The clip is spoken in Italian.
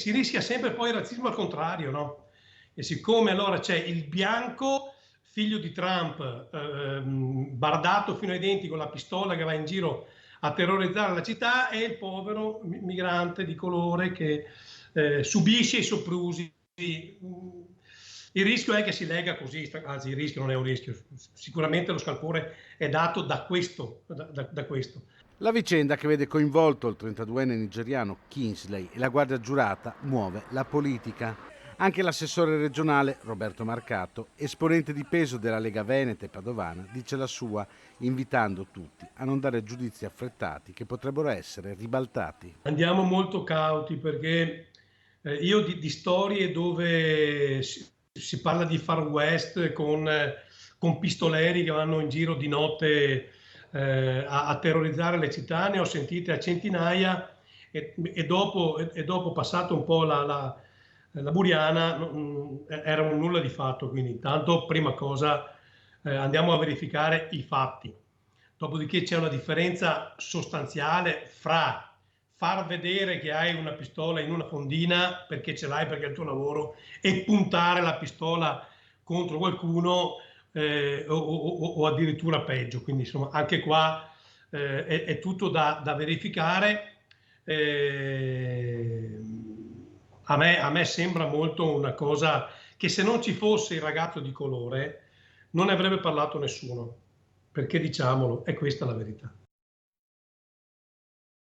si rischia sempre poi il razzismo al contrario, no? E siccome allora c'è il bianco, figlio di Trump, bardato fino ai denti con la pistola che va in giro a terrorizzare la città, e il povero migrante di colore che subisce i soprusi. Il rischio è che si legga così, anzi il rischio non è un rischio, sicuramente lo scalpore è dato da questo. Da questo. La vicenda, che vede coinvolto il 32enne nigeriano Kingsley e la guardia giurata, muove la politica. Anche l'assessore regionale Roberto Marcato, esponente di peso della Lega Veneta e Padovana, dice la sua, invitando tutti a non dare giudizi affrettati che potrebbero essere ribaltati. Andiamo molto cauti, perché io di storie dove si parla di Far West con pistoleri che vanno in giro di notte a terrorizzare le città, ne ho sentite a centinaia, e dopo passato un po' la buriana, era un nulla di fatto. Quindi intanto, prima cosa, andiamo a verificare i fatti. Dopodiché c'è una differenza sostanziale fra far vedere che hai una pistola in una fondina perché ce l'hai, perché è il tuo lavoro, e puntare la pistola contro qualcuno, o addirittura peggio. Quindi insomma anche qua è tutto da verificare. A me sembra molto una cosa che, se non ci fosse il ragazzo di colore, non ne avrebbe parlato nessuno, perché, diciamolo, è questa la verità.